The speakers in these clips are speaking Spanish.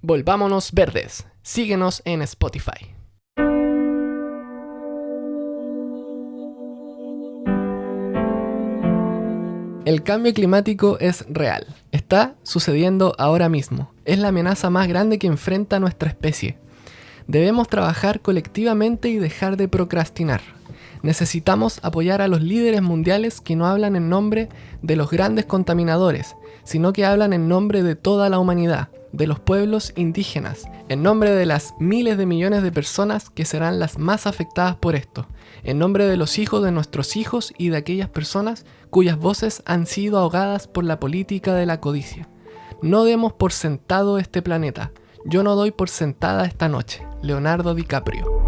Volvámonos verdes. Síguenos en Spotify. El cambio climático es real. Está sucediendo ahora mismo. Es la amenaza más grande que enfrenta nuestra especie. Debemos trabajar colectivamente y dejar de procrastinar. Necesitamos apoyar a los líderes mundiales que no hablan en nombre de los grandes contaminadores, sino que hablan en nombre de toda la humanidad, de los pueblos indígenas, en nombre de las miles de millones de personas que serán las más afectadas por esto, en nombre de los hijos de nuestros hijos y de aquellas personas cuyas voces han sido ahogadas por la política de la codicia. No demos por sentado este planeta. Yo no doy por sentada esta noche. Leonardo DiCaprio.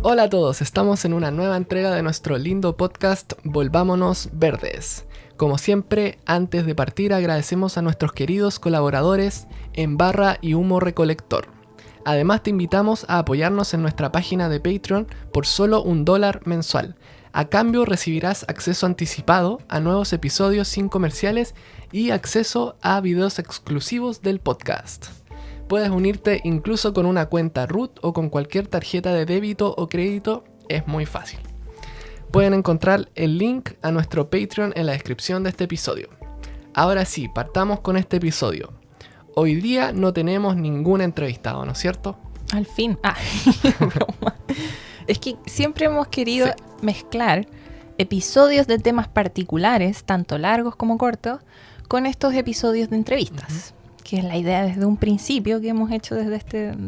Hola a todos, estamos en una nueva entrega de nuestro lindo podcast Volvámonos Verdes. Como siempre, antes de partir agradecemos a nuestros queridos colaboradores en Barra y Humo Recolector. Además te invitamos a apoyarnos en nuestra página de Patreon por solo $1 mensual. A cambio recibirás acceso anticipado a nuevos episodios sin comerciales y acceso a videos exclusivos del podcast. Puedes unirte incluso con una cuenta root o con cualquier tarjeta de débito o crédito, es muy fácil. Pueden encontrar el link a nuestro Patreon en la descripción de este episodio. Ahora sí, partamos con este episodio. Hoy día no tenemos ningún entrevistado, ¿no es cierto? Al fin. Broma. Es que siempre hemos querido mezclar episodios de temas particulares, tanto largos como cortos, con estos episodios de entrevistas. Que es la idea desde un principio que hemos hecho de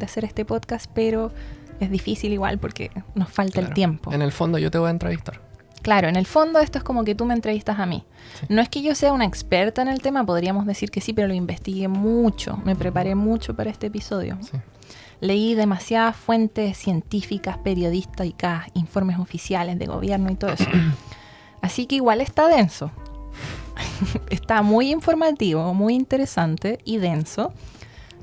hacer este podcast, pero es difícil igual porque nos falta el tiempo. En el fondo yo te voy a entrevistar. Claro, en el fondo esto es como que tú me entrevistas a mí. Sí. No es que yo sea una experta en el tema, podríamos decir que sí, pero lo investigué mucho, me preparé mucho para este episodio. Sí. Leí demasiadas fuentes científicas, periodísticas, informes oficiales de gobierno y todo eso. Así que igual está denso. Está muy informativo, muy interesante y denso.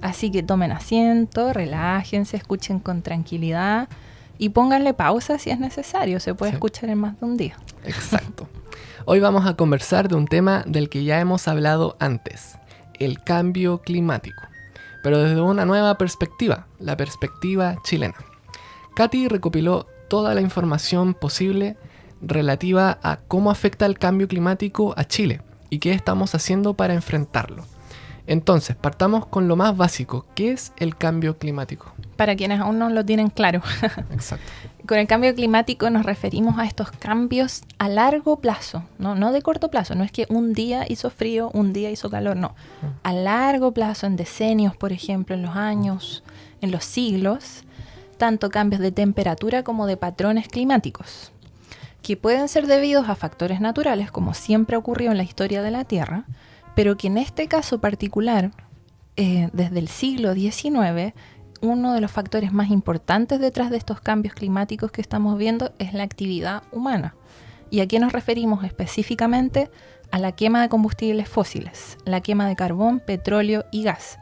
Así que tomen asiento, relájense, escuchen con tranquilidad y pónganle pausa si es necesario. Se puede escuchar en más de un día. Exacto. Hoy vamos a conversar de un tema del que ya hemos hablado antes, el cambio climático, pero desde una nueva perspectiva, la perspectiva chilena. Katy recopiló toda la información posible relativa a cómo afecta el cambio climático a Chile y qué estamos haciendo para enfrentarlo. Entonces, partamos con lo más básico. ¿Qué es el cambio climático? Para quienes aún no lo tienen claro. Exacto. Con el cambio climático nos referimos a estos cambios a largo plazo, no de corto plazo. No es que un día hizo frío, un día hizo calor, no. A largo plazo, en decenios, por ejemplo, en los años, en los siglos, tanto cambios de temperatura como de patrones climáticos, que pueden ser debidos a factores naturales, como siempre ocurrió en la historia de la Tierra, pero que en este caso particular, desde el siglo XIX, uno de los factores más importantes detrás de estos cambios climáticos que estamos viendo es la actividad humana. ¿Y a qué nos referimos específicamente? A la quema de combustibles fósiles, la quema de carbón, petróleo y gas,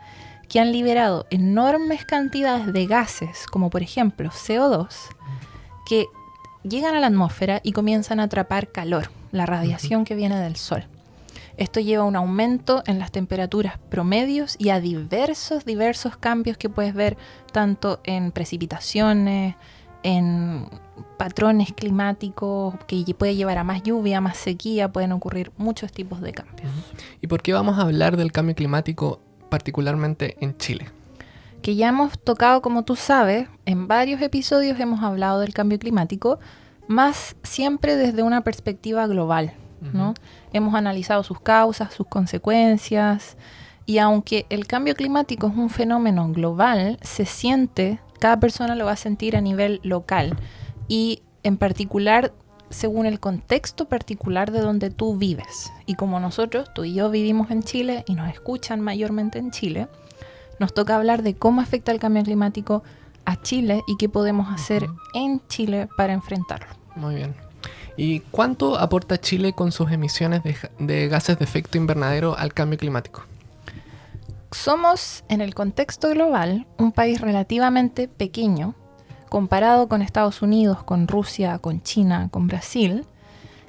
que han liberado enormes cantidades de gases, como por ejemplo CO2, que llegan a la atmósfera y comienzan a atrapar calor, la radiación que viene del sol. Esto lleva a un aumento en las temperaturas promedios y a diversos cambios que puedes ver tanto en precipitaciones, en patrones climáticos que puede llevar a más lluvia, más sequía, pueden ocurrir muchos tipos de cambios. ¿Y por qué vamos a hablar del cambio climático particularmente en Chile? Que ya hemos tocado, como tú sabes, en varios episodios hemos hablado del cambio climático, más siempre desde una perspectiva global, ¿no? Hemos analizado sus causas, sus consecuencias, y aunque el cambio climático es un fenómeno global, se siente, cada persona lo va a sentir a nivel local, y en particular según el contexto particular de donde tú vives. Y como nosotros, tú y yo vivimos en Chile y nos escuchan mayormente en Chile, nos toca hablar de cómo afecta el cambio climático a Chile y qué podemos hacer en Chile para enfrentarlo. Muy bien. ¿Y cuánto aporta Chile con sus emisiones de gases de efecto invernadero al cambio climático? Somos, en el contexto global, un país relativamente pequeño, comparado con Estados Unidos, con Rusia, con China, con Brasil,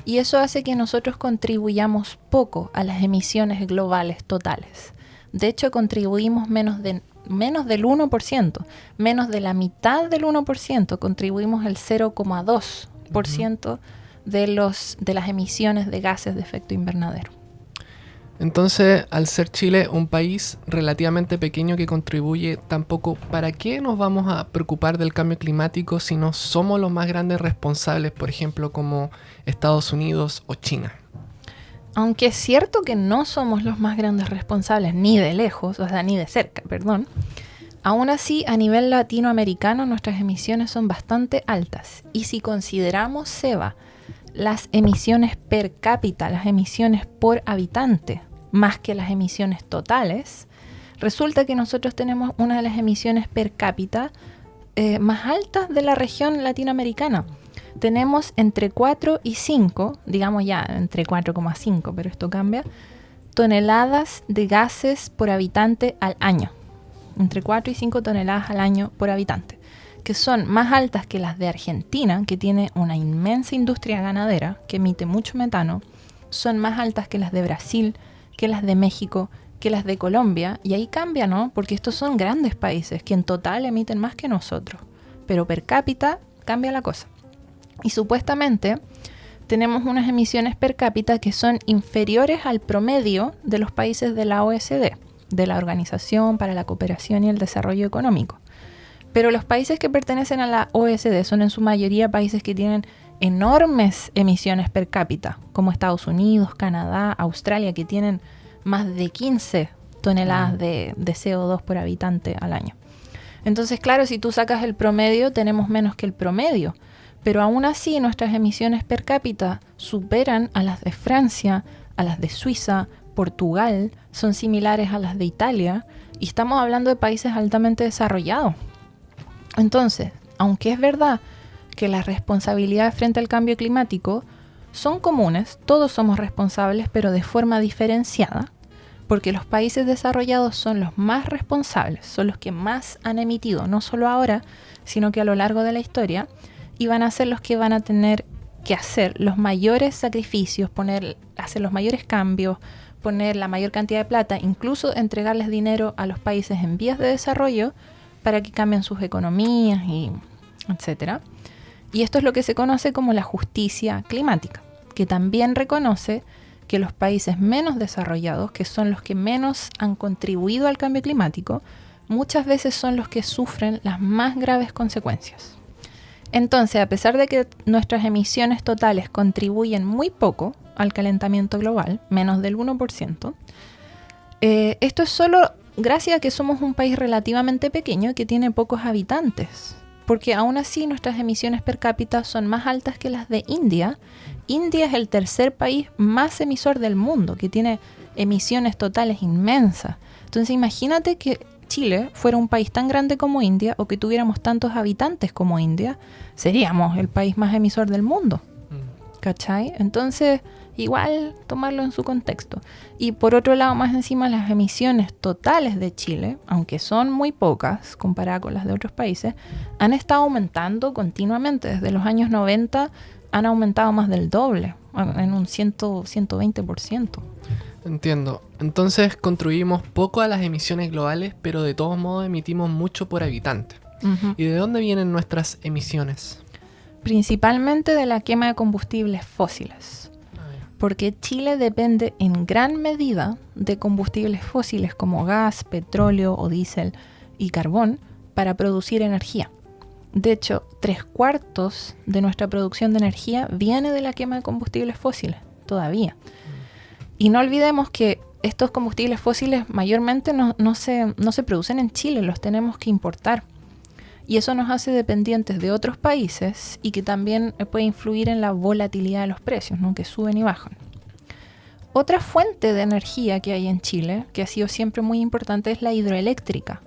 Y eso hace que nosotros contribuyamos poco a las emisiones globales totales. De hecho, contribuimos menos del 1%, menos de la mitad del 1%, contribuimos el 0,2% de las emisiones de gases de efecto invernadero. Entonces, al ser Chile un país relativamente pequeño que contribuye tan poco, ¿para qué nos vamos a preocupar del cambio climático si no somos los más grandes responsables, por ejemplo, como Estados Unidos o China? Aunque es cierto que no somos los más grandes responsables, ni de lejos, o sea, ni de cerca, perdón, aún así, a nivel latinoamericano, nuestras emisiones son bastante altas. Y si consideramos, Seba, las emisiones per cápita, las emisiones por habitante, más que las emisiones totales, resulta que nosotros tenemos una de las emisiones per cápita más altas de la región latinoamericana. Tenemos entre 4 y 5, digamos ya entre 4,5, pero esto cambia, toneladas de gases por habitante al año. Entre 4 y 5 toneladas al año por habitante, que son más altas que las de Argentina, que tiene una inmensa industria ganadera que emite mucho metano, son más altas que las de Brasil, que las de México, que las de Colombia, y ahí cambia, ¿no? Porque estos son grandes países que en total emiten más que nosotros, pero per cápita cambia la cosa. Y supuestamente tenemos unas emisiones per cápita que son inferiores al promedio de los países de la OECD, de la Organización para la Cooperación y el Desarrollo Económico. Pero los países que pertenecen a la OECD son en su mayoría países que tienen enormes emisiones per cápita, como Estados Unidos, Canadá, Australia, que tienen más de 15 toneladas de CO2 por habitante al año. Entonces, claro, si tú sacas el promedio, tenemos menos que el promedio, pero aún así nuestras emisiones per cápita superan a las de Francia, a las de Suiza, Portugal, son similares a las de Italia, y estamos hablando de países altamente desarrollados. Entonces, aunque es verdad que las responsabilidades frente al cambio climático son comunes, todos somos responsables, pero de forma diferenciada, porque los países desarrollados son los más responsables, son los que más han emitido, no solo ahora, sino que a lo largo de la historia, y van a ser los que van a tener que hacer los mayores sacrificios, hacer los mayores cambios, poner la mayor cantidad de plata, incluso entregarles dinero a los países en vías de desarrollo para que cambien sus economías y etcétera. Y esto es lo que se conoce como la justicia climática, que también reconoce que los países menos desarrollados, que son los que menos han contribuido al cambio climático, muchas veces son los que sufren las más graves consecuencias. Entonces, a pesar de que nuestras emisiones totales contribuyen muy poco al calentamiento global, menos del 1%, esto es solo gracias a que somos un país relativamente pequeño que tiene pocos habitantes, porque aún así nuestras emisiones per cápita son más altas que las de India. India es el tercer país más emisor del mundo, que tiene emisiones totales inmensas. Entonces imagínate que Chile fuera un país tan grande como India, o que tuviéramos tantos habitantes como India, seríamos el país más emisor del mundo. ¿Cachai? Entonces, igual tomarlo en su contexto. Y por otro lado, más encima, las emisiones totales de Chile, aunque son muy pocas comparadas con las de otros países, han estado aumentando continuamente. Desde los años 90 han aumentado más del doble, en un 120%. Entiendo. Entonces contribuimos poco a las emisiones globales, pero de todos modos emitimos mucho por habitante. Uh-huh. ¿Y de dónde vienen nuestras emisiones? Principalmente de la quema de combustibles fósiles. Porque Chile depende en gran medida de combustibles fósiles como gas, petróleo o diésel y carbón para producir energía. De hecho, 3/4 de nuestra producción de energía viene de la quema de combustibles fósiles, todavía. Y no olvidemos que estos combustibles fósiles mayormente no se producen en Chile, los tenemos que importar. Y eso nos hace dependientes de otros países y que también puede influir en la volatilidad de los precios, ¿no? Que suben y bajan. Otra fuente de energía que hay en Chile, que ha sido siempre muy importante, es la hidroeléctrica.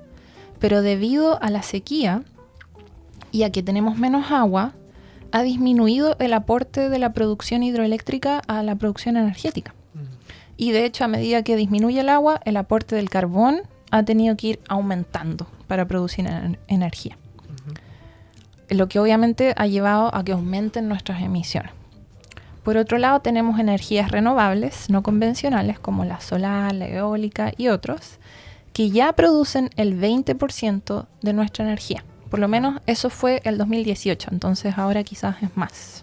Pero debido a la sequía y a que tenemos menos agua, ha disminuido el aporte de la producción hidroeléctrica a la producción energética. Y de hecho, a medida que disminuye el agua, el aporte del carbón ha tenido que ir aumentando para producir energía. Lo que obviamente ha llevado a que aumenten nuestras emisiones. Por otro lado, tenemos energías renovables no convencionales como la solar, la eólica y otros, que ya producen el 20% de nuestra energía. Por lo menos eso fue el 2018, entonces ahora quizás es más.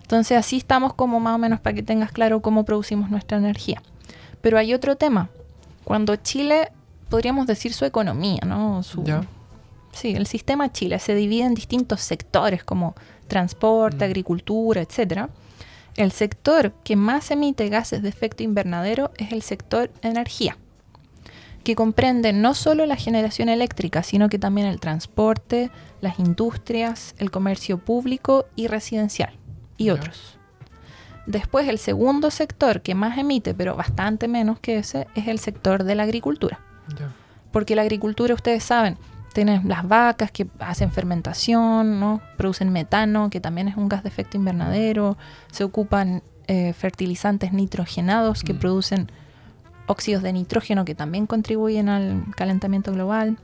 Entonces así estamos como más o menos para que tengas claro cómo producimos nuestra energía. Pero hay otro tema. Cuando Chile, podríamos decir su economía, ¿no? Sí, el sistema Chile se divide en distintos sectores como transporte, agricultura, etc. El sector que más emite gases de efecto invernadero es el sector energía, que comprende no solo la generación eléctrica, sino que también el transporte, las industrias, el comercio público y residencial, y otros. Después, el segundo sector que más emite, pero bastante menos que ese, es el sector de la agricultura. Porque la agricultura, ustedes saben, tienen las vacas que hacen fermentación, ¿no? Producen metano, que también es un gas de efecto invernadero. Se ocupan fertilizantes nitrogenados que producen óxidos de nitrógeno, que también contribuyen al calentamiento global.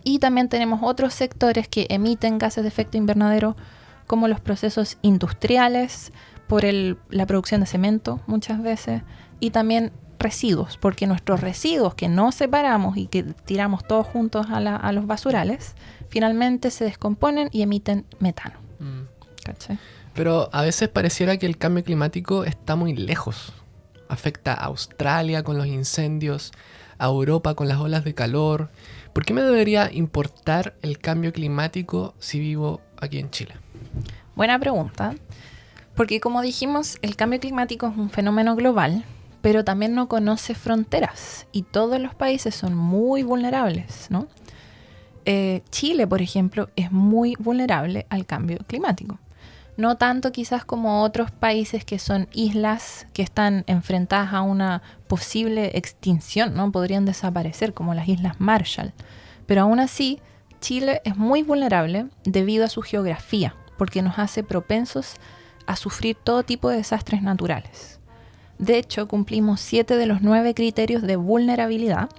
Y también tenemos otros sectores que emiten gases de efecto invernadero, como los procesos industriales, por la producción de cemento muchas veces, y también residuos, porque nuestros residuos que no separamos y que tiramos todos juntos a los basurales, finalmente se descomponen y emiten metano. ¿Cachai? Pero a veces pareciera que el cambio climático está muy lejos. Afecta a Australia con los incendios, a Europa con las olas de calor. ¿Por qué me debería importar el cambio climático si vivo aquí en Chile? Buena pregunta, porque como dijimos, el cambio climático es un fenómeno global, pero también no conoce fronteras y todos los países son muy vulnerables, ¿no? Chile, por ejemplo, es muy vulnerable al cambio climático. No tanto quizás como otros países que son islas que están enfrentadas a una posible extinción, ¿no? Podrían desaparecer, como las Islas Marshall. Pero aún así, Chile es muy vulnerable debido a su geografía, porque nos hace propensos a sufrir todo tipo de desastres naturales. De hecho, cumplimos 7 de los 9 criterios de vulnerabilidad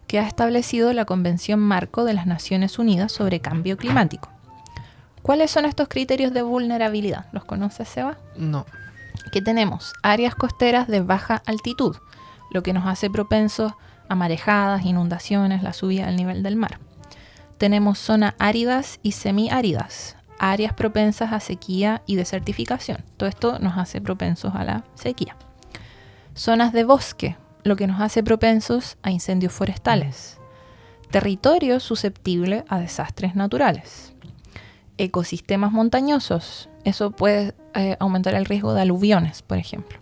que ha establecido la Convención Marco de las Naciones Unidas sobre Cambio Climático. ¿Cuáles son estos criterios de vulnerabilidad? ¿Los conoces, Seba? No. Que tenemos áreas costeras de baja altitud, lo que nos hace propensos a marejadas, inundaciones, la subida del nivel del mar. Tenemos zonas áridas y semiáridas, áreas propensas a sequía y desertificación. Todo esto nos hace propensos a la sequía. Zonas de bosque, lo que nos hace propensos a incendios forestales. Territorio susceptible a desastres naturales. Ecosistemas montañosos, eso puede aumentar el riesgo de aluviones, por ejemplo.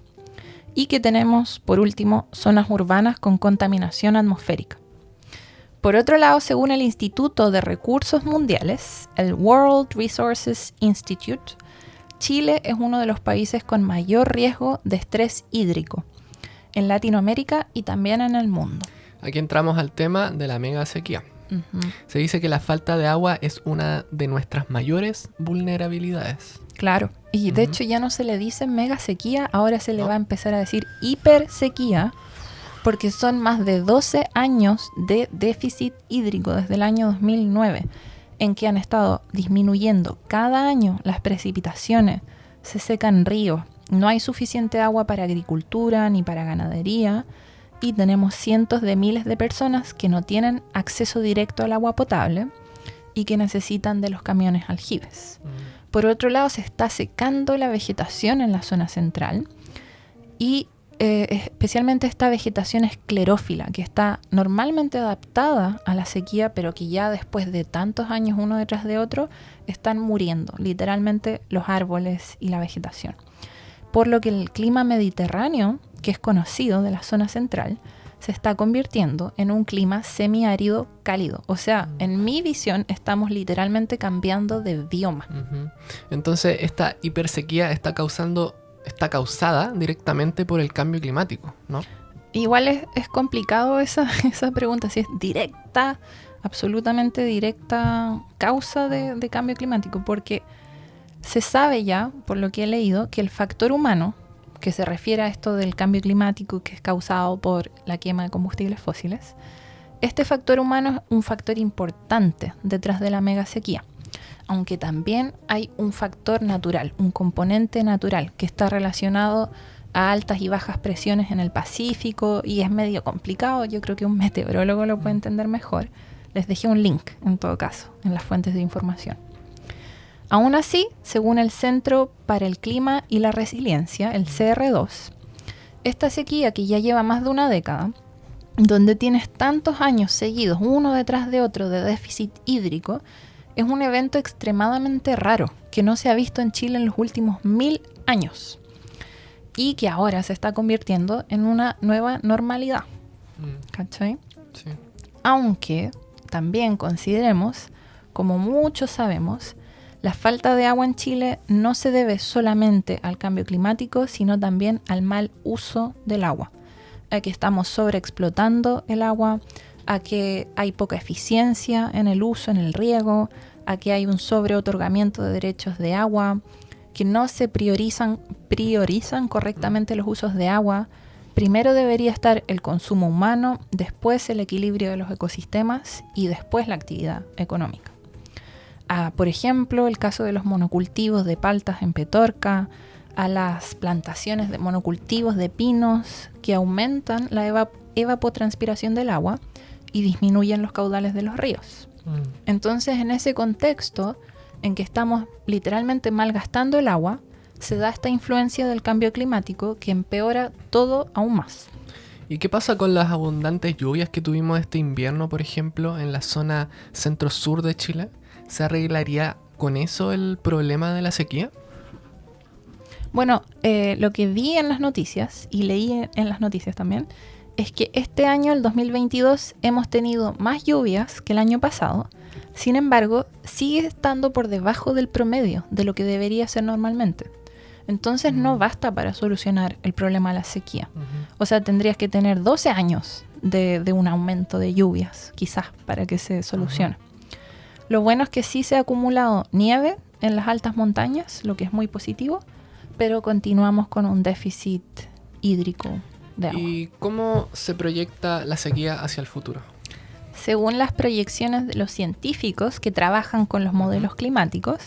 Y que tenemos, por último, zonas urbanas con contaminación atmosférica. Por otro lado, según el Instituto de Recursos Mundiales, el World Resources Institute, Chile es uno de los países con mayor riesgo de estrés hídrico en Latinoamérica y también en el mundo. Aquí entramos al tema de la mega sequía. Se dice que la falta de agua es una de nuestras mayores vulnerabilidades. Claro, y de hecho ya no se le dice mega sequía, ahora se le va a empezar a decir hipersequía, porque son más de 12 años de déficit hídrico desde el año 2009, en que han estado disminuyendo cada año las precipitaciones, se secan ríos, no hay suficiente agua para agricultura ni para ganadería, y tenemos cientos de miles de personas que no tienen acceso directo al agua potable y que necesitan de los camiones aljibes. Por otro lado, se está secando la vegetación en la zona central y especialmente esta vegetación esclerófila, que está normalmente adaptada a la sequía, pero que ya después de tantos años uno detrás de otro están muriendo, literalmente los árboles y la vegetación. Por lo que el clima mediterráneo, que es conocido de la zona central, se está convirtiendo en un clima semiárido cálido. O sea, en mi visión, estamos literalmente cambiando de bioma. Entonces, esta hipersequía está causada directamente por el cambio climático, ¿no? Igual es complicado esa pregunta, si es directa, absolutamente directa causa de cambio climático, porque se sabe ya, por lo que he leído, que el factor humano, que se refiere a esto del cambio climático que es causado por la quema de combustibles fósiles, este factor humano es un factor importante detrás de la mega sequía. Aunque también hay un factor natural, un componente natural que está relacionado a altas y bajas presiones en el Pacífico y es medio complicado. Yo creo que un meteorólogo lo puede entender mejor. Les dejé un link, en todo caso, en las fuentes de información. Aún así, según el Centro para el Clima y la Resiliencia, el CR2, esta sequía que ya lleva más de una década, donde tienes tantos años seguidos, uno detrás de otro, de déficit hídrico, es un evento extremadamente raro que no se ha visto en Chile en los últimos 1000 años y que ahora se está convirtiendo en una nueva normalidad. ¿Cachai? Sí. Aunque también consideremos, como muchos sabemos, la falta de agua en Chile no se debe solamente al cambio climático, sino también al mal uso del agua. A que estamos sobreexplotando el agua, a que hay poca eficiencia en el uso, en el riego, a que hay un sobreotorgamiento de derechos de agua, que no se priorizan correctamente los usos de agua. Primero debería estar el consumo humano, después el equilibrio de los ecosistemas y después la actividad económica. Por ejemplo, el caso de los monocultivos de paltas en Petorca, a las plantaciones de monocultivos de pinos que aumentan la evapotranspiración del agua y disminuyen los caudales de los ríos. Entonces, en ese contexto en que estamos literalmente malgastando el agua, se da esta influencia del cambio climático que empeora todo aún más. ¿Y qué pasa con las abundantes lluvias que tuvimos este invierno, por ejemplo, en la zona centro-sur de Chile? ¿Se arreglaría con eso el problema de la sequía? Bueno, lo que vi en las noticias, y leí en las noticias también, es que este año, el 2022, hemos tenido más lluvias que el año pasado. Sin embargo, sigue estando por debajo del promedio de lo que debería ser normalmente. Entonces no basta para solucionar el problema de la sequía. O sea, tendrías que tener 12 años de un aumento de lluvias, quizás, para que se solucione. Lo bueno es que sí se ha acumulado nieve en las altas montañas, lo que es muy positivo, pero continuamos con un déficit hídrico de agua. ¿Y cómo se proyecta la sequía hacia el futuro? Según las proyecciones de los científicos que trabajan con los modelos climáticos,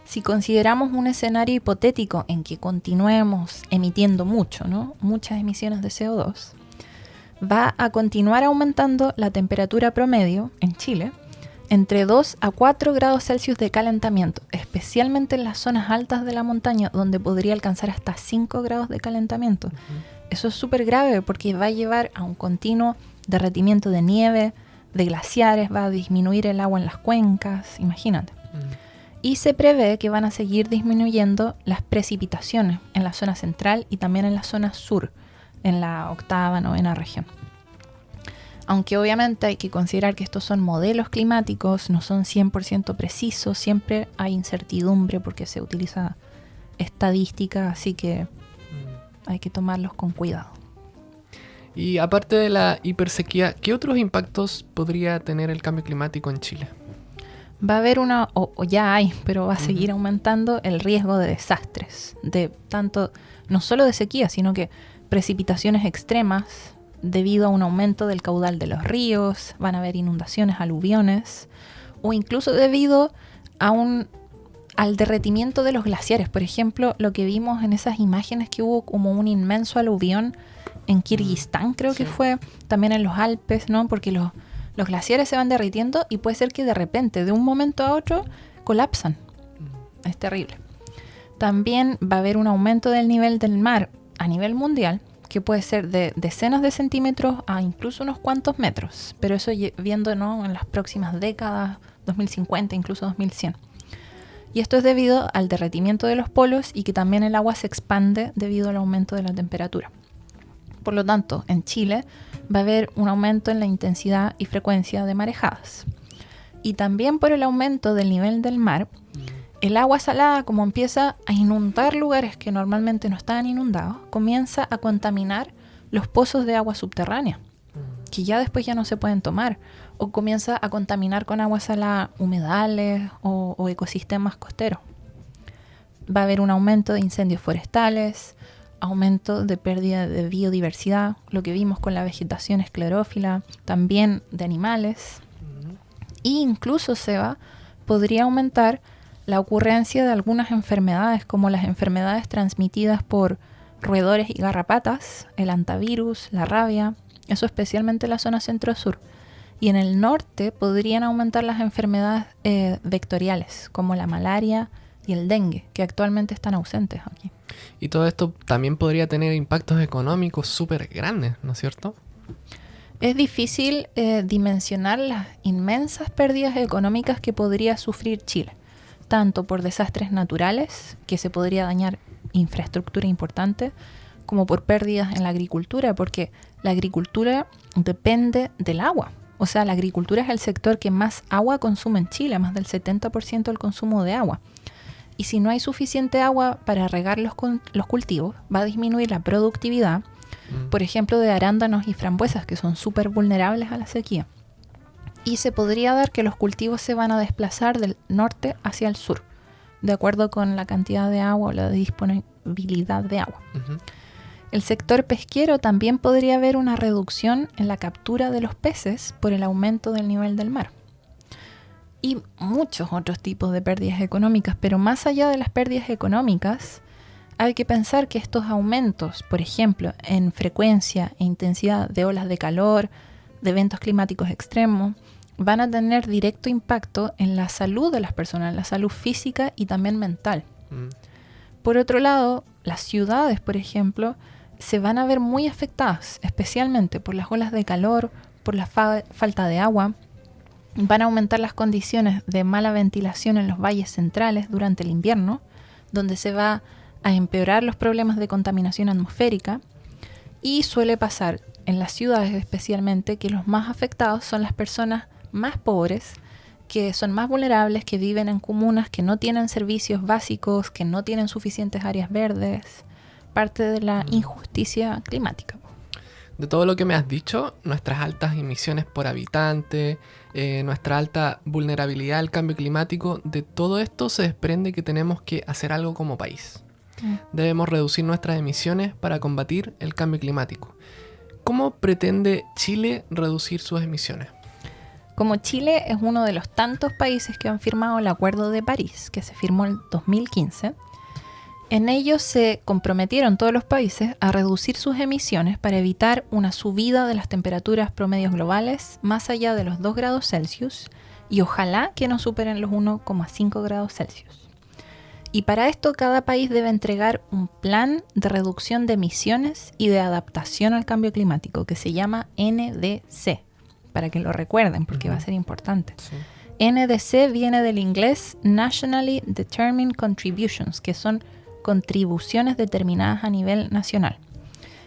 si consideramos un escenario hipotético en que continuemos emitiendo muchas emisiones de CO2, va a continuar aumentando la temperatura promedio en Chile entre 2 a 4 grados Celsius de calentamiento, especialmente en las zonas altas de la montaña, donde podría alcanzar hasta 5 grados de calentamiento. Eso es súper grave porque va a llevar a un continuo derretimiento de nieve, de glaciares, va a disminuir el agua en las cuencas, imagínate. Y se prevé que van a seguir disminuyendo las precipitaciones en la zona central y también en la zona sur, en la 8ª, 9ª región. Aunque obviamente hay que considerar que estos son modelos climáticos, no son 100% precisos, siempre hay incertidumbre porque se utiliza estadística, así que hay que tomarlos con cuidado. Y aparte de la hipersequía, ¿qué otros impactos podría tener el cambio climático en Chile? Va a haber o ya hay, pero va a seguir aumentando el riesgo de desastres, de tanto, no solo de sequía, sino que precipitaciones extremas debido a un aumento del caudal de los ríos, van a haber inundaciones, aluviones, o incluso debido a al derretimiento de los glaciares. Por ejemplo, lo que vimos en esas imágenes que hubo como un inmenso aluvión en Kirguistán, creo que fue, también en los Alpes, ¿no? Porque los glaciares se van derritiendo y puede ser que de repente, de un momento a otro, colapsan. Es terrible. También va a haber un aumento del nivel del mar a nivel mundial, que puede ser de decenas de centímetros a incluso unos cuantos metros, pero eso viendo, ¿no?, en las próximas décadas, 2050, incluso 2100. Y esto es debido al derretimiento de los polos y que también el agua se expande debido al aumento de la temperatura. Por lo tanto, en Chile va a haber un aumento en la intensidad y frecuencia de marejadas. Y también por el aumento del nivel del mar, el agua salada, como empieza a inundar lugares que normalmente no estaban inundados, comienza a contaminar los pozos de agua subterránea, que ya después ya no se pueden tomar, o comienza a contaminar con agua salada humedales o ecosistemas costeros. Va a haber un aumento de incendios forestales, aumento de pérdida de biodiversidad, lo que vimos con la vegetación esclerófila, también de animales. E incluso, Seba, podría aumentar la ocurrencia de algunas enfermedades, como las enfermedades transmitidas por roedores y garrapatas, el hantavirus, la rabia, eso especialmente en la zona centro-sur. Y en el norte podrían aumentar las enfermedades vectoriales, como la malaria y el dengue, que actualmente están ausentes aquí. Y todo esto también podría tener impactos económicos súper grandes, ¿no es cierto? Es difícil dimensionar las inmensas pérdidas económicas que podría sufrir Chile, tanto por desastres naturales, que se podría dañar infraestructura importante, como por pérdidas en la agricultura, porque la agricultura depende del agua. O sea, la agricultura es el sector que más agua consume en Chile, más del 70% del consumo de agua. Y si no hay suficiente agua para regar los cultivos, va a disminuir la productividad, por ejemplo, de arándanos y frambuesas, que son súper vulnerables a la sequía. Y se podría dar que los cultivos se van a desplazar del norte hacia el sur, de acuerdo con la cantidad de agua o la disponibilidad de agua. Uh-huh. El sector pesquero también podría haber una reducción en la captura de los peces por el aumento del nivel del mar. Y muchos otros tipos de pérdidas económicas, pero más allá de las pérdidas económicas, hay que pensar que estos aumentos, por ejemplo, en frecuencia e intensidad de olas de calor, de eventos climáticos extremos, van a tener directo impacto en la salud de las personas, en la salud física y también mental. Por otro lado, las ciudades, por ejemplo, se van a ver muy afectadas, especialmente por las olas de calor, por la falta de agua. Van a aumentar las condiciones de mala ventilación en los valles centrales durante el invierno, donde se va a empeorar los problemas de contaminación atmosférica. Y suele pasar en las ciudades especialmente que los más afectados son las personas más pobres, que son más vulnerables, que viven en comunas que no tienen servicios básicos, que no tienen suficientes áreas verdes, parte de la injusticia climática. De todo lo que me has dicho, nuestras altas emisiones por habitante, nuestra alta vulnerabilidad al cambio climático, de todo esto se desprende que tenemos que hacer algo como país. Debemos reducir nuestras emisiones para combatir el cambio climático. ¿Cómo pretende Chile reducir sus emisiones? Como Chile es uno de los tantos países que han firmado el Acuerdo de París, que se firmó en 2015, en ellos se comprometieron todos los países a reducir sus emisiones para evitar una subida de las temperaturas promedios globales más allá de los 2 grados Celsius y ojalá que no superen los 1,5 grados Celsius. Y para esto cada país debe entregar un plan de reducción de emisiones y de adaptación al cambio climático que se llama NDC, para que lo recuerden porque va a ser importante. Sí. NDC viene del inglés Nationally Determined Contributions, que son contribuciones determinadas a nivel nacional.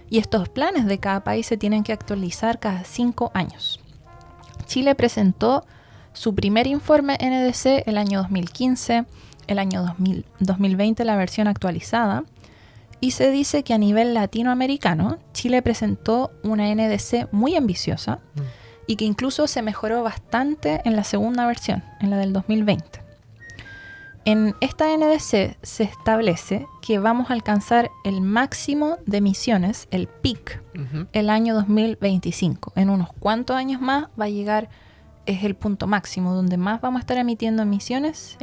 Y estos planes de cada país se tienen que actualizar cada 5 años. Chile presentó su primer informe NDC el año 2015, el año 2020 la versión actualizada, y se dice que a nivel latinoamericano Chile presentó una NDC muy ambiciosa y que incluso se mejoró bastante en la segunda versión, en la del 2020. En esta NDC se establece que vamos a alcanzar el máximo de emisiones, el peak, el año 2025. En unos cuantos años más va a llegar, es el punto máximo, donde más vamos a estar emitiendo emisiones,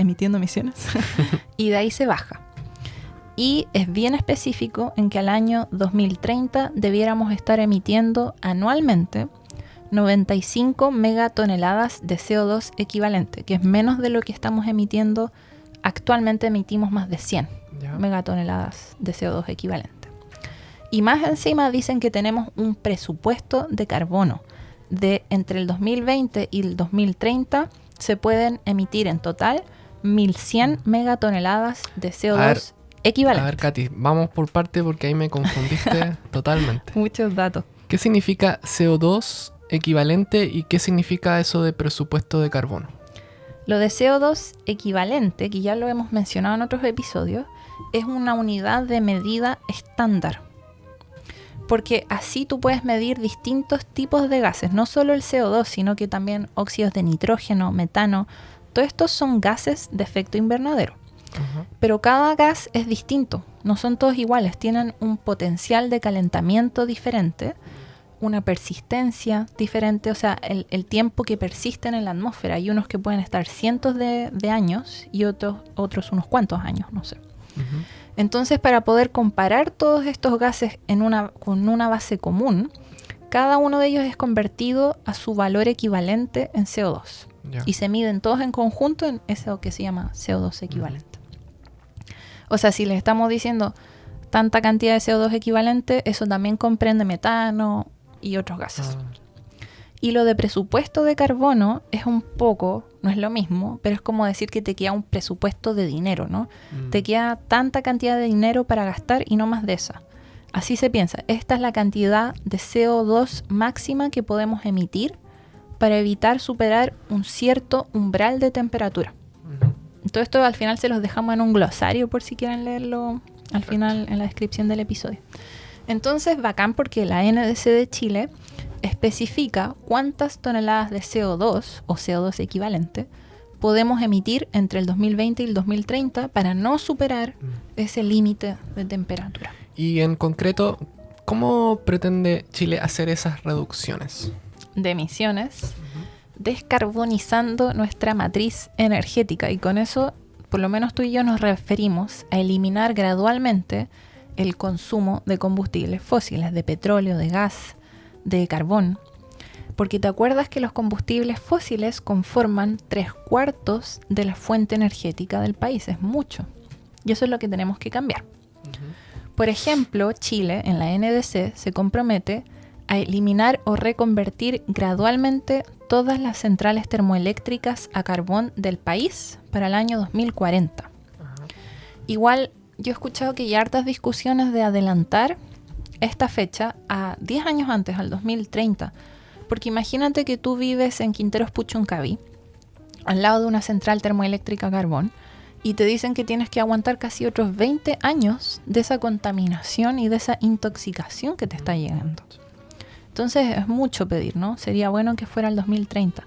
y de ahí se baja. Y es bien específico en que al año 2030 debiéramos estar emitiendo anualmente 95 megatoneladas de CO2 equivalente, que es menos de lo que estamos emitiendo. Actualmente emitimos más de 100 megatoneladas de CO2 equivalente. Y más encima dicen que tenemos un presupuesto de carbono. De entre el 2020 y el 2030 se pueden emitir en total 1.100 megatoneladas de CO2 equivalente. A ver, Katy, vamos por parte porque ahí me confundiste totalmente. Muchos datos. ¿Qué significa CO2 equivalente y qué significa eso de presupuesto de carbono? Lo de CO2 equivalente, que ya lo hemos mencionado en otros episodios, es una unidad de medida estándar. Porque así tú puedes medir distintos tipos de gases, no solo el CO2, sino que también óxidos de nitrógeno, metano. Todos estos son gases de efecto invernadero. Pero cada gas es distinto, no son todos iguales, tienen un potencial de calentamiento diferente, una persistencia diferente, o sea, el tiempo que persisten en la atmósfera. Hay unos que pueden estar cientos de años y otros unos cuantos años, no sé. Ujú. Entonces, para poder comparar todos estos gases con una base común, cada uno de ellos es convertido a su valor equivalente en CO2. Ya. Y se miden todos en conjunto en eso que se llama CO2 equivalente. O sea, si les estamos diciendo tanta cantidad de CO2 equivalente, eso también comprende metano y otros gases. Y lo de presupuesto de carbono es un poco, no es lo mismo, pero es como decir que te queda un presupuesto de dinero, ¿no? Te queda tanta cantidad de dinero para gastar y no más de esa. Así se piensa, esta es la cantidad de CO2 máxima que podemos emitir para evitar superar un cierto umbral de temperatura. Todo esto al final se los dejamos en un glosario por si quieren leerlo al final en la descripción del episodio. Entonces, bacán porque la NDC de Chile especifica cuántas toneladas de CO2 o CO2 equivalente podemos emitir entre el 2020 y el 2030 para no superar ese límite de temperatura. Y en concreto, ¿cómo pretende Chile hacer esas reducciones? De emisiones, descarbonizando nuestra matriz energética. Y con eso, por lo menos tú y yo nos referimos a eliminar gradualmente el consumo de combustibles fósiles, de petróleo, de gas, de carbón. Porque te acuerdas que los combustibles fósiles conforman 3/4 de la fuente energética del país. Es mucho. Y eso es lo que tenemos que cambiar. Por ejemplo, Chile en la NDC se compromete a eliminar o reconvertir gradualmente todas las centrales termoeléctricas a carbón del país para el año 2040. Igual, yo he escuchado que hay hartas discusiones de adelantar esta fecha a 10 años antes, al 2030. Porque imagínate que tú vives en Quinteros Puchuncaví, al lado de una central termoeléctrica a carbón, y te dicen que tienes que aguantar casi otros 20 años de esa contaminación y de esa intoxicación que te está llegando. Entonces es mucho pedir, ¿no? Sería bueno que fuera el 2030.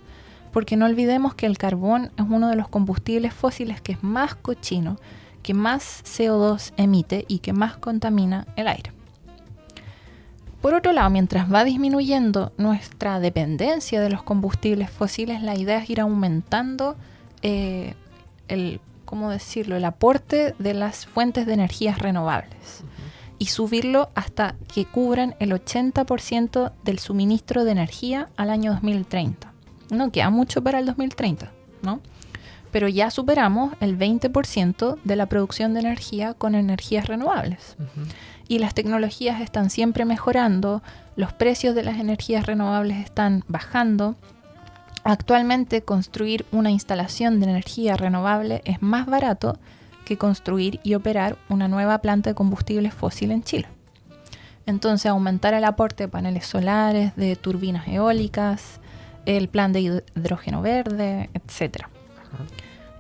Porque no olvidemos que el carbón es uno de los combustibles fósiles que es más cochino, que más CO2 emite y que más contamina el aire. Por otro lado, mientras va disminuyendo nuestra dependencia de los combustibles fósiles, la idea es ir aumentando el aporte de las fuentes de energías renovables y subirlo hasta que cubran el 80% del suministro de energía al año 2030. No queda mucho para el 2030, ¿no? Pero ya superamos el 20% de la producción de energía con energías renovables. Y las tecnologías están siempre mejorando, los precios de las energías renovables están bajando. Actualmente construir una instalación de energía renovable es más barato que construir y operar una nueva planta de combustibles fósil en Chile. Entonces, aumentar el aporte de paneles solares, de turbinas eólicas, el plan de hidrógeno verde, etc.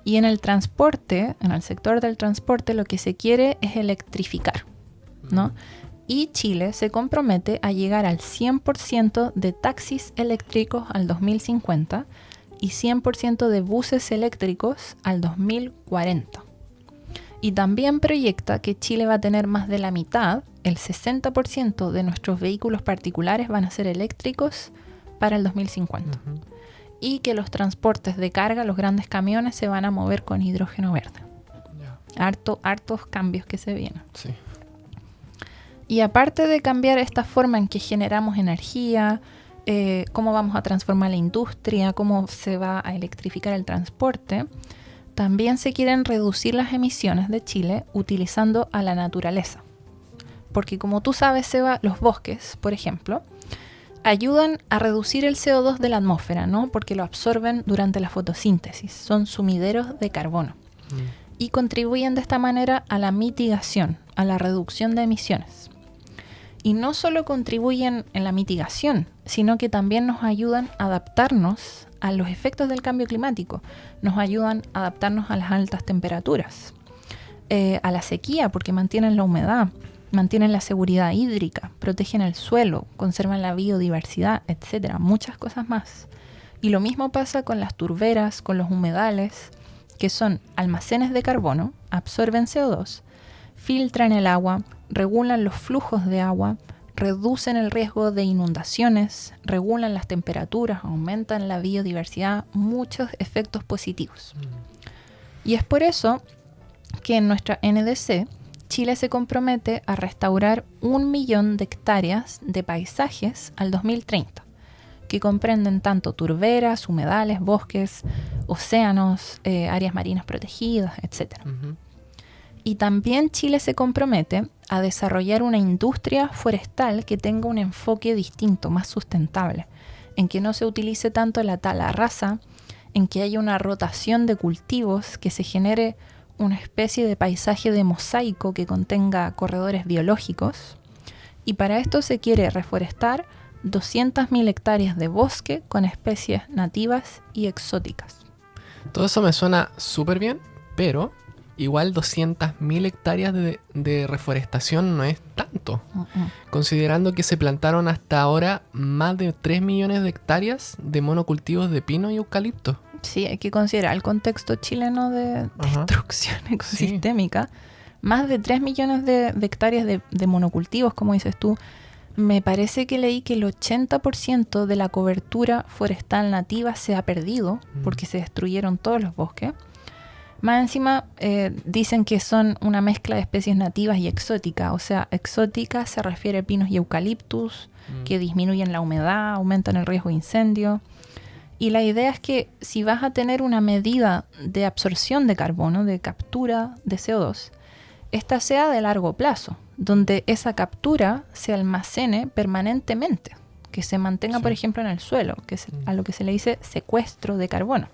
Y en el transporte, en el sector del transporte, lo que se quiere es electrificar, ¿no? Y Chile se compromete a llegar al 100% de taxis eléctricos al 2050 y 100% de buses eléctricos al 2040. Y también proyecta que Chile va a tener más de la mitad, el 60% de nuestros vehículos particulares van a ser eléctricos para el 2050. Y que los transportes de carga, los grandes camiones, se van a mover con hidrógeno verde. Hartos cambios que se vienen. Sí. Y aparte de cambiar esta forma en que generamos energía, cómo vamos a transformar la industria, cómo se va a electrificar el transporte, también se quieren reducir las emisiones de Chile utilizando a la naturaleza. Porque como tú sabes, Seba, los bosques, por ejemplo, ayudan a reducir el CO2 de la atmósfera, ¿no? Porque lo absorben durante la fotosíntesis, son sumideros de carbono. Y contribuyen de esta manera a la mitigación, a la reducción de emisiones. Y no solo contribuyen en la mitigación, sino que también nos ayudan a adaptarnos a los efectos del cambio climático. Nos ayudan a adaptarnos a las altas temperaturas, a la sequía, porque mantienen la humedad, mantienen la seguridad hídrica, protegen el suelo, conservan la biodiversidad, etcétera, muchas cosas más. Y lo mismo pasa con las turberas, con los humedales, que son almacenes de carbono, absorben CO2, filtran el agua, regulan los flujos de agua, reducen el riesgo de inundaciones, regulan las temperaturas, aumentan la biodiversidad, muchos efectos positivos. Y es por eso que en nuestra NDC, Chile se compromete a restaurar 1 millón de hectáreas de paisajes al 2030, que comprenden tanto turberas, humedales, bosques, océanos, áreas marinas protegidas, etc. Y también Chile se compromete a desarrollar una industria forestal que tenga un enfoque distinto, más sustentable, en que no se utilice tanto la tala rasa, en que haya una rotación de cultivos, que se genere una especie de paisaje de mosaico que contenga corredores biológicos. Y para esto se quiere reforestar 200.000 hectáreas de bosque con especies nativas y exóticas. Todo eso me suena súper bien, pero igual 200.000 hectáreas de reforestación no es tanto. Considerando que se plantaron hasta ahora más de 3 millones de hectáreas de monocultivos de pino y eucalipto. Sí, hay que considerar el contexto chileno de destrucción ecosistémica. Sí. Más de 3 millones de hectáreas de monocultivos, como dices tú. Me parece que leí que el 80% de la cobertura forestal nativa se ha perdido porque se destruyeron todos los bosques. Más encima dicen que son una mezcla de especies nativas y exóticas. O sea, exótica se refiere a pinos y eucaliptus que disminuyen la humedad, aumentan el riesgo de incendio. Y la idea es que si vas a tener una medida de absorción de carbono, de captura de CO2, esta sea de largo plazo, donde esa captura se almacene permanentemente, que se mantenga, por ejemplo, en el suelo, que es a lo que se le dice secuestro de carbono.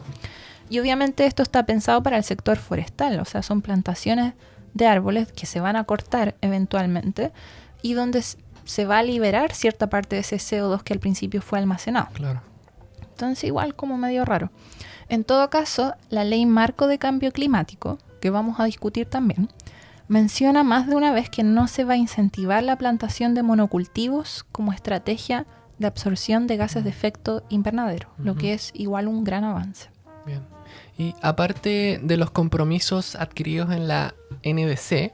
Y obviamente esto está pensado para el sector forestal, o sea, son plantaciones de árboles que se van a cortar eventualmente y donde se va a liberar cierta parte de ese CO2 que al principio fue almacenado. Claro. Entonces igual como medio raro. En todo caso, la Ley Marco de Cambio Climático, que vamos a discutir también, menciona más de una vez que no se va a incentivar la plantación de monocultivos como estrategia de absorción de gases de efecto invernadero, lo que es igual un gran avance. Bien. Y aparte de los compromisos adquiridos en la NDC,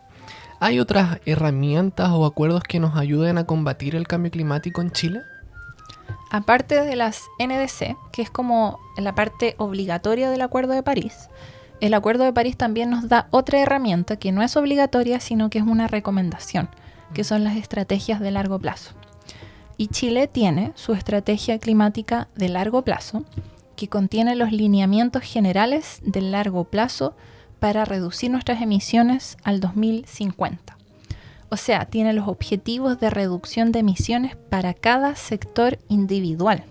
¿hay otras herramientas o acuerdos que nos ayuden a combatir el cambio climático en Chile? Aparte de las NDC, que es como la parte obligatoria del Acuerdo de París, el Acuerdo de París también nos da otra herramienta que no es obligatoria, sino que es una recomendación, que son las estrategias de largo plazo. Y Chile tiene su estrategia climática de largo plazo, que contiene los lineamientos generales del largo plazo para reducir nuestras emisiones al 2050. O sea, tiene los objetivos de reducción de emisiones para cada sector individual.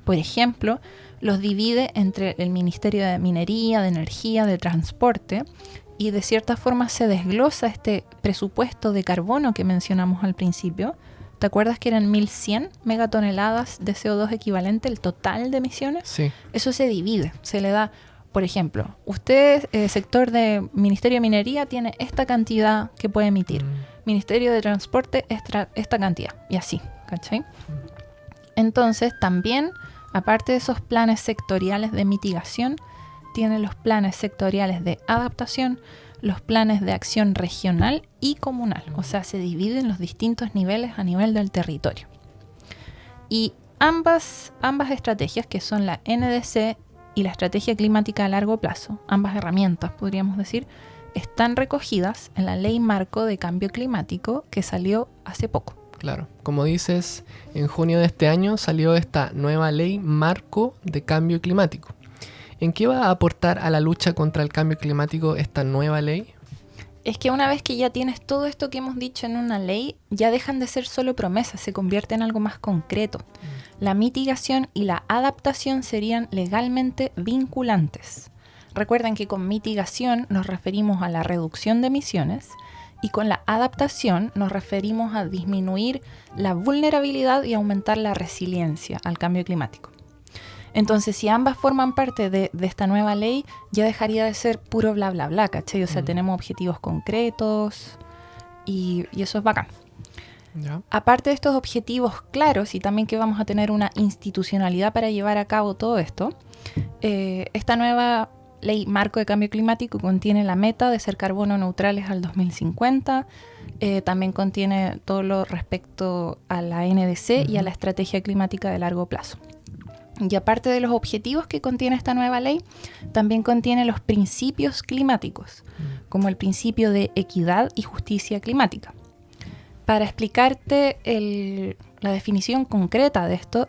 Por ejemplo, los divide entre el Ministerio de Minería, de Energía, de Transporte, y de cierta forma se desglosa este presupuesto de carbono que mencionamos al principio. ¿Te acuerdas que eran 1.100 megatoneladas de CO2 equivalente, el total de emisiones? Sí. Eso se divide, se le da, por ejemplo, usted, sector de Ministerio de Minería, tiene esta cantidad que puede emitir. Ministerio de Transporte, esta cantidad. Y así, ¿cachai? Entonces, también, aparte de esos planes sectoriales de mitigación, tiene los planes sectoriales de adaptación, los planes de acción regional y comunal. O sea, se dividen los distintos niveles a nivel del territorio. Y ambas estrategias, que son la NDC y la Estrategia Climática a Largo Plazo, ambas herramientas, podríamos decir, están recogidas en la Ley Marco de Cambio Climático que salió hace poco. Claro, como dices, en junio de este año salió esta nueva Ley Marco de Cambio Climático. ¿En qué va a aportar a la lucha contra el cambio climático esta nueva ley? Es que una vez que ya tienes todo esto que hemos dicho en una ley, ya dejan de ser solo promesas, se convierte en algo más concreto. La mitigación y la adaptación serían legalmente vinculantes. Recuerden que con mitigación nos referimos a la reducción de emisiones y con la adaptación nos referimos a disminuir la vulnerabilidad y aumentar la resiliencia al cambio climático. Entonces, si ambas forman parte de esta nueva ley, ya dejaría de ser puro bla, bla, bla, ¿cachai? O sea, tenemos objetivos concretos y eso es bacán. ¿Ya? Aparte de estos objetivos claros y también que vamos a tener una institucionalidad para llevar a cabo todo esto, esta nueva Ley Marco de Cambio Climático contiene la meta de ser carbono neutrales al 2050, También contiene todo lo respecto a la NDC y a la estrategia climática de largo plazo. Y aparte de los objetivos que contiene esta nueva ley, también contiene los principios climáticos, como el principio de equidad y justicia climática. Para explicarte la definición concreta de esto,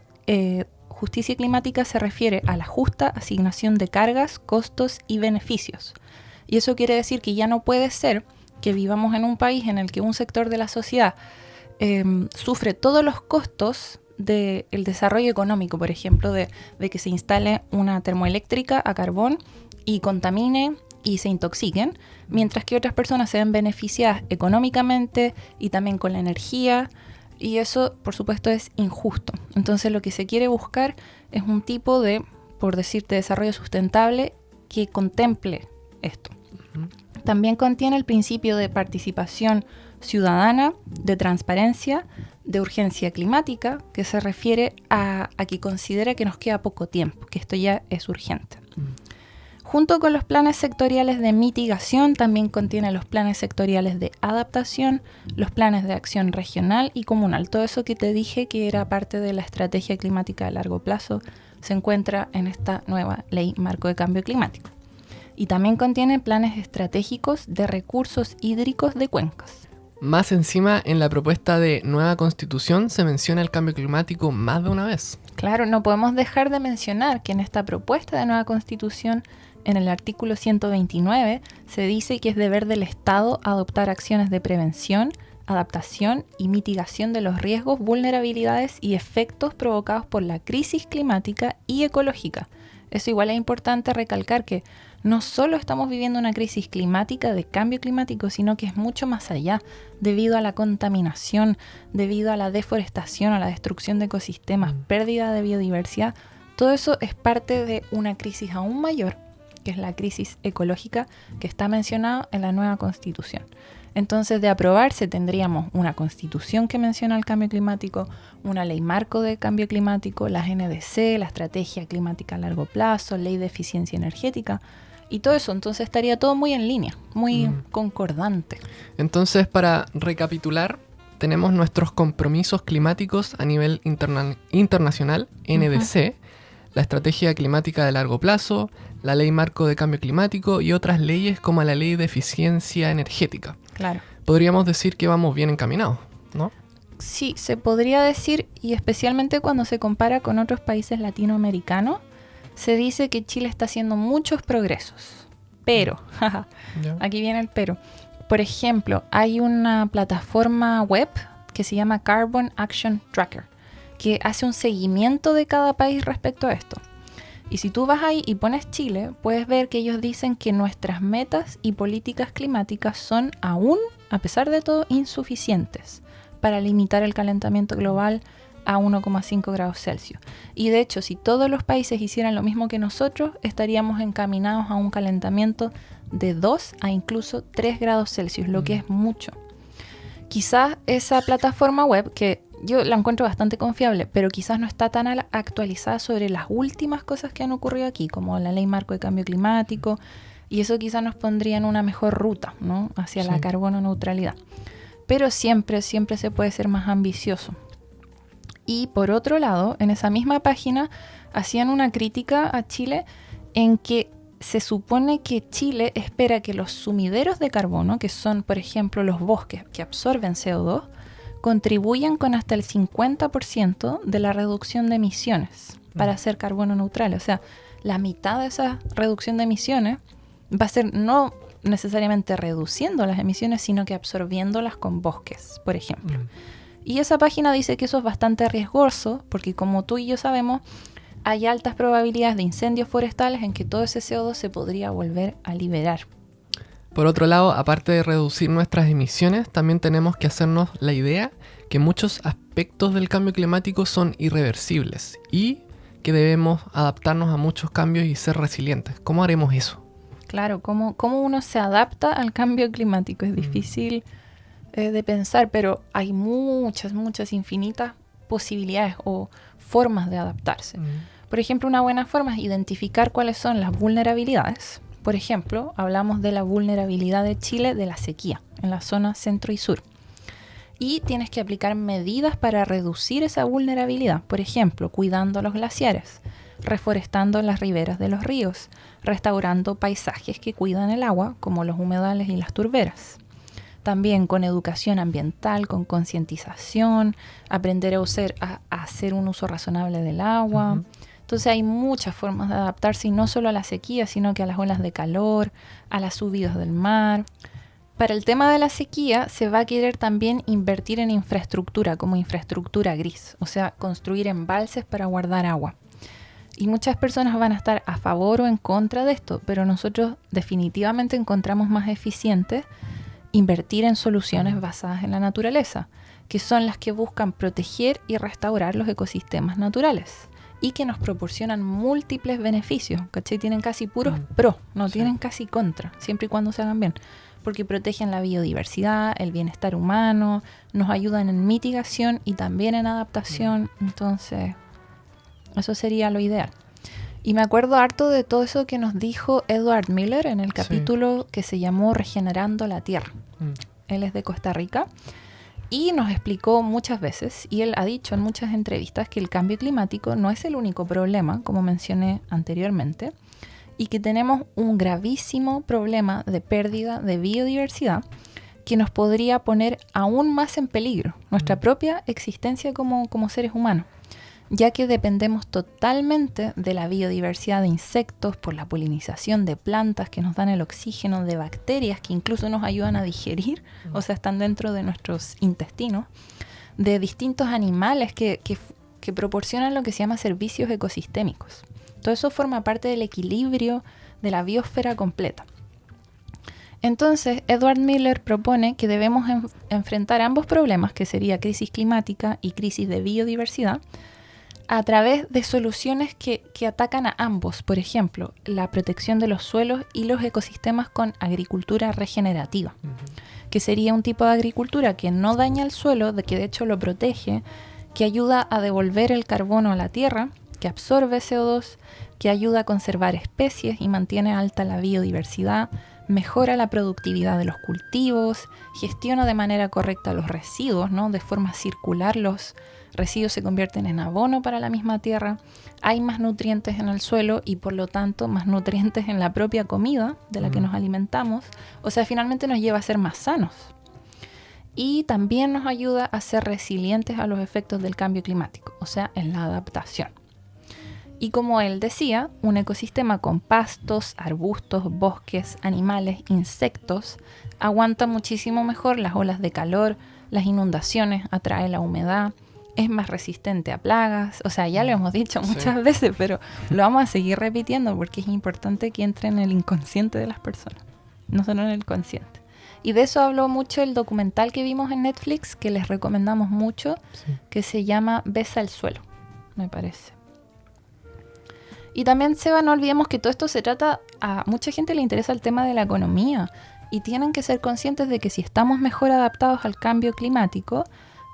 justicia climática se refiere a la justa asignación de cargas, costos y beneficios. Y eso quiere decir que ya no puede ser que vivamos en un país en el que un sector de la sociedad sufre todos los costos del desarrollo económico, por ejemplo, de que se instale una termoeléctrica a carbón y contamine y se intoxiquen, mientras que otras personas se ven beneficiadas económicamente y también con la energía, y eso, por supuesto, es injusto. Entonces, lo que se quiere buscar es un tipo de, por decirte, desarrollo sustentable que contemple esto. También contiene el principio de participación ciudadana, de transparencia, de urgencia climática, que se refiere a que considera que nos queda poco tiempo, que esto ya es urgente. Junto con los planes sectoriales de mitigación, también contiene los planes sectoriales de adaptación, los planes de acción regional y comunal. Todo eso que te dije que era parte de la estrategia climática de largo plazo se encuentra en esta nueva ley marco de cambio climático. Y también contiene planes estratégicos de recursos hídricos de cuencas. Más encima, en la propuesta de nueva constitución se menciona el cambio climático más de una vez. Claro, no podemos dejar de mencionar que en esta propuesta de nueva constitución, en el artículo 129, se dice que es deber del Estado adoptar acciones de prevención, adaptación y mitigación de los riesgos, vulnerabilidades y efectos provocados por la crisis climática y ecológica. Eso igual es importante recalcar que no solo estamos viviendo una crisis climática de cambio climático, sino que es mucho más allá, debido a la contaminación, debido a la deforestación, a la destrucción de ecosistemas, pérdida de biodiversidad. Todo eso es parte de una crisis aún mayor, que es la crisis ecológica que está mencionada en la nueva Constitución. Entonces, de aprobarse, tendríamos una Constitución que menciona el cambio climático, una ley marco de cambio climático, la NDC, la estrategia climática a largo plazo, ley de eficiencia energética y todo eso. Entonces, estaría todo muy en línea, muy concordante. Entonces, para recapitular, tenemos nuestros compromisos climáticos a nivel internacional, NDC, la estrategia climática de largo plazo, la ley marco de cambio climático y otras leyes como la ley de eficiencia energética. Claro. Podríamos decir que vamos bien encaminados, ¿no? Sí, se podría decir, y especialmente cuando se compara con otros países latinoamericanos, se dice que Chile está haciendo muchos progresos. Pero, aquí viene el pero. Por ejemplo, hay una plataforma web que se llama Carbon Action Tracker, que hace un seguimiento de cada país respecto a esto. Y si tú vas ahí y pones Chile, puedes ver que ellos dicen que nuestras metas y políticas climáticas son aún, a pesar de todo, insuficientes para limitar el calentamiento global a 1,5 grados Celsius. Y de hecho, si todos los países hicieran lo mismo que nosotros, estaríamos encaminados a un calentamiento de 2 a incluso 3 grados Celsius, lo que es mucho. Quizás esa plataforma web, que yo la encuentro bastante confiable, pero quizás no está tan actualizada sobre las últimas cosas que han ocurrido aquí, como la ley marco de cambio climático, y eso quizás nos pondría en una mejor ruta, ¿no?, hacia la carbono neutralidad. Pero siempre se puede ser más ambicioso. Y por otro lado, en esa misma página hacían una crítica a Chile en que se supone que Chile espera que los sumideros de carbono, que son, por ejemplo, los bosques que absorben CO2, contribuyan con hasta el 50% de la reducción de emisiones para ser carbono neutral. O sea, la mitad de esa reducción de emisiones va a ser no necesariamente reduciendo las emisiones, sino que absorbiéndolas con bosques, por ejemplo. Y esa página dice que eso es bastante riesgoso, porque como tú y yo sabemos, hay altas probabilidades de incendios forestales en que todo ese CO2 se podría volver a liberar. Por otro lado, aparte de reducir nuestras emisiones, también tenemos que hacernos la idea que muchos aspectos del cambio climático son irreversibles y que debemos adaptarnos a muchos cambios y ser resilientes. ¿Cómo haremos eso? Claro, ¿cómo uno se adapta al cambio climático? Es difícil de pensar, pero hay muchas infinitas posibilidades o formas de adaptarse. Por ejemplo, una buena forma es identificar cuáles son las vulnerabilidades Por ejemplo, hablamos de la vulnerabilidad de Chile de la sequía en la zona centro y sur. Y tienes que aplicar medidas para reducir esa vulnerabilidad. Por ejemplo, cuidando los glaciares, reforestando las riberas de los ríos, restaurando paisajes que cuidan el agua, como los humedales y las turberas. También con educación ambiental, con concientización, aprender a hacer un uso razonable del agua. Uh-huh. Entonces hay muchas formas de adaptarse, y no solo a la sequía, sino que a las olas de calor, a las subidas del mar. Para el tema de la sequía se va a querer también invertir en infraestructura, como infraestructura gris, o sea, construir embalses para guardar agua. Y muchas personas van a estar a favor o en contra de esto, pero nosotros definitivamente encontramos más eficiente invertir en soluciones basadas en la naturaleza, que son las que buscan proteger y restaurar los ecosistemas naturales y que nos proporcionan múltiples beneficios, ¿cachai? Tienen casi puros pro, no tienen casi contra, siempre y cuando se hagan bien, porque protegen la biodiversidad, el bienestar humano, nos ayudan en mitigación y también en adaptación. Entonces, eso sería lo ideal. Y me acuerdo harto de todo eso que nos dijo Edward Miller en el capítulo que se llamó Regenerando la Tierra. Él es de Costa Rica y nos explicó muchas veces, y él ha dicho en muchas entrevistas, que el cambio climático no es el único problema, como mencioné anteriormente, y que tenemos un gravísimo problema de pérdida de biodiversidad que nos podría poner aún más en peligro nuestra propia existencia como seres humanos, ya que dependemos totalmente de la biodiversidad de insectos, por la polinización de plantas que nos dan el oxígeno, de bacterias que incluso nos ayudan a digerir, o sea, están dentro de nuestros intestinos, de distintos animales que proporcionan lo que se llama servicios ecosistémicos. Todo eso forma parte del equilibrio de la biosfera completa. Entonces, Edward Miller propone que debemos enfrentar ambos problemas, que sería crisis climática y crisis de biodiversidad, a través de soluciones que atacan a ambos. Por ejemplo, la protección de los suelos y los ecosistemas con agricultura regenerativa, que sería un tipo de agricultura que no daña el suelo, que de hecho lo protege, que ayuda a devolver el carbono a la tierra, que absorbe CO2, que ayuda a conservar especies y mantiene alta la biodiversidad, mejora la productividad de los cultivos, gestiona de manera correcta los residuos, ¿no? De forma circular los residuos se convierten en abono para la misma tierra, hay más nutrientes en el suelo y por lo tanto más nutrientes en la propia comida de la que nos alimentamos, o sea, finalmente nos lleva a ser más sanos. Y también nos ayuda a ser resilientes a los efectos del cambio climático, o sea, en la adaptación. Y como él decía, un ecosistema con pastos, arbustos, bosques, animales, insectos, aguanta muchísimo mejor las olas de calor, las inundaciones, atrae la humedad, es más resistente a plagas. O sea, ya lo hemos dicho muchas veces, pero lo vamos a seguir repitiendo porque es importante que entre en el inconsciente de las personas, no solo en el consciente. Y de eso habló mucho el documental que vimos en Netflix, que les recomendamos mucho, que se llama Besa el suelo, me parece. Y también, Seba, no olvidemos que todo esto se trata, a mucha gente le interesa el tema de la economía y tienen que ser conscientes de que si estamos mejor adaptados al cambio climático,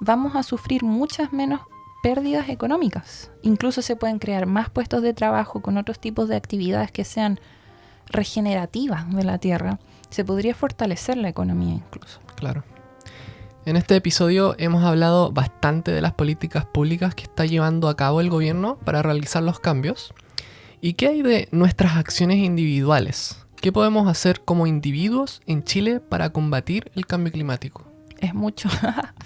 vamos a sufrir muchas menos pérdidas económicas. Incluso se pueden crear más puestos de trabajo con otros tipos de actividades que sean regenerativas de la tierra. Se podría fortalecer la economía incluso. Claro. En este episodio hemos hablado bastante de las políticas públicas que está llevando a cabo el gobierno para realizar los cambios. ¿Y qué hay de nuestras acciones individuales? ¿Qué podemos hacer como individuos en Chile para combatir el cambio climático? Es mucho.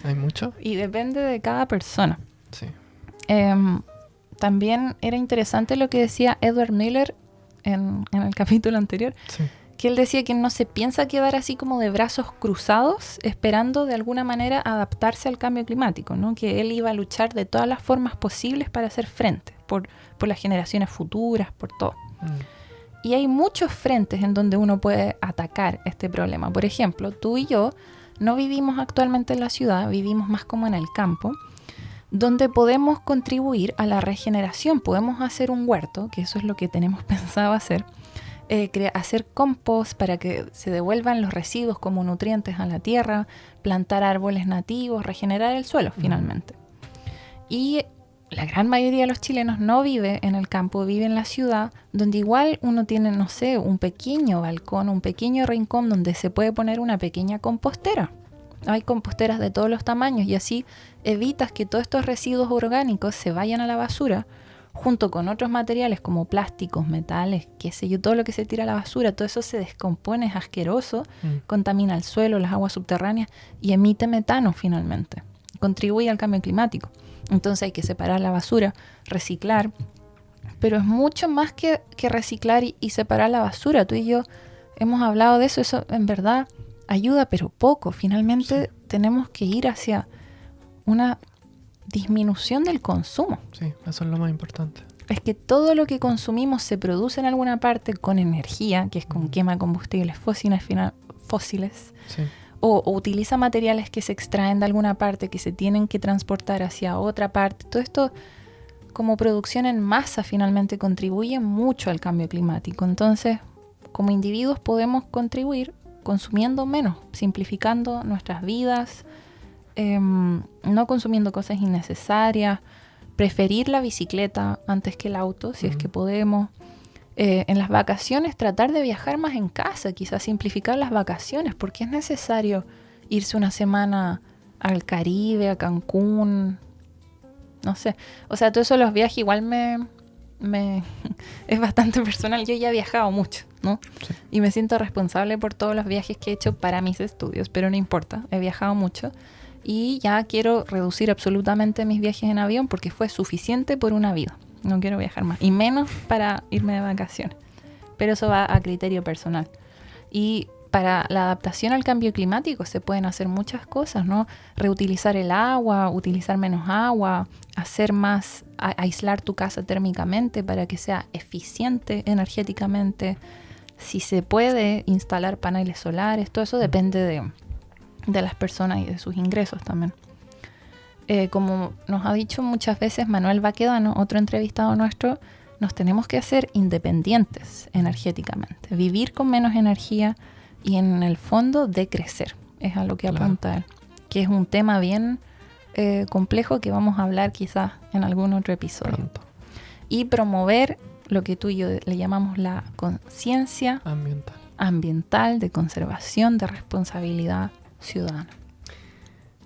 ¿Hay mucho? Y depende de cada persona. Sí. También era interesante lo que decía Edward Miller en el capítulo anterior, que él decía que no se piensa quedar así como de brazos cruzados esperando de alguna manera adaptarse al cambio climático, ¿no? Que él iba a luchar de todas las formas posibles para hacer frente, por las generaciones futuras, por todo. Y hay muchos frentes en donde uno puede atacar este problema. Por ejemplo, tú y yo no vivimos actualmente en la ciudad, vivimos más como en el campo, donde podemos contribuir a la regeneración. Podemos hacer un huerto, que eso es lo que tenemos pensado hacer, hacer compost para que se devuelvan los residuos como nutrientes a la tierra, plantar árboles nativos, regenerar el suelo finalmente. Y la gran mayoría de los chilenos no vive en el campo, vive en la ciudad, donde igual uno tiene, no sé, un pequeño balcón, un pequeño rincón donde se puede poner una pequeña compostera. Hay composteras de todos los tamaños y así evitas que todos estos residuos orgánicos se vayan a la basura junto con otros materiales como plásticos, metales, qué sé yo, todo lo que se tira a la basura, todo eso se descompone, es asqueroso, contamina el suelo, las aguas subterráneas y emite metano finalmente. Contribuye al cambio climático. Entonces hay que separar la basura, reciclar, pero es mucho más que reciclar y separar la basura. Tú y yo hemos hablado de eso, eso en verdad ayuda, pero poco. Finalmente tenemos que ir hacia una disminución del consumo. Sí, eso es lo más importante. Es que todo lo que consumimos se produce en alguna parte con energía, que es con quema de combustibles fósiles, Sí. o utiliza materiales que se extraen de alguna parte, que se tienen que transportar hacia otra parte. Todo esto, como producción en masa, finalmente contribuye mucho al cambio climático. Entonces, como individuos podemos contribuir consumiendo menos, simplificando nuestras vidas, no consumiendo cosas innecesarias, preferir la bicicleta antes que el auto, si es que podemos. En las vacaciones tratar de viajar más en casa, quizás simplificar las vacaciones, porque es necesario irse una semana al Caribe, a Cancún, no sé. O sea, todo eso los viajes igual me es bastante personal. Yo ya he viajado mucho, ¿no? Sí. Y me siento responsable por todos los viajes que he hecho para mis estudios, pero no importa, he viajado mucho. Y ya quiero reducir absolutamente mis viajes en avión porque fue suficiente por una vida. No quiero viajar más. Y menos para irme de vacaciones. Pero eso va a criterio personal. Y para la adaptación al cambio climático se pueden hacer muchas cosas, ¿no? Reutilizar el agua, utilizar menos agua, hacer más, aislar tu casa térmicamente para que sea eficiente energéticamente. Si se puede instalar paneles solares, todo eso depende de las personas y de sus ingresos también. Como nos ha dicho muchas veces Manuel Baquedano, otro entrevistado nuestro, nos tenemos que hacer independientes energéticamente, vivir con menos energía y en el fondo decrecer, es a lo que apunta él, que es un tema bien complejo que vamos a hablar quizás en algún otro episodio. Pronto. Y promover lo que tú y yo le llamamos la conciencia ambiental, de conservación, de responsabilidad ciudadana.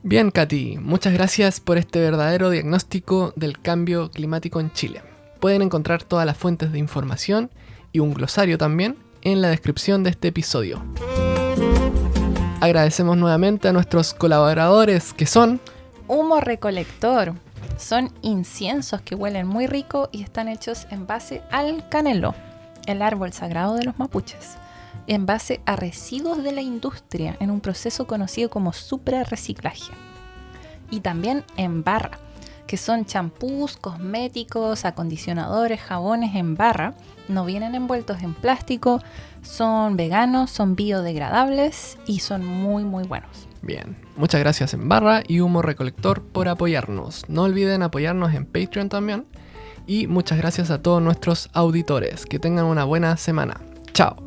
Bien, Katy, muchas gracias por este verdadero diagnóstico del cambio climático en Chile. Pueden encontrar todas las fuentes de información y un glosario también en la descripción de este episodio. Agradecemos nuevamente a nuestros colaboradores que son Humo Recolector. Son inciensos que huelen muy rico y están hechos en base al caneló, el árbol sagrado de los mapuches, en base a residuos de la industria en un proceso conocido como suprarreciclaje. Y también en barra, que son champús, cosméticos, acondicionadores, jabones en barra. No vienen envueltos en plástico, son veganos, son biodegradables y son muy muy buenos. Bien, muchas gracias en Barra y Humo Recolector por apoyarnos. No olviden apoyarnos en Patreon también. Y muchas gracias a todos nuestros auditores. Que tengan una buena semana. Chao.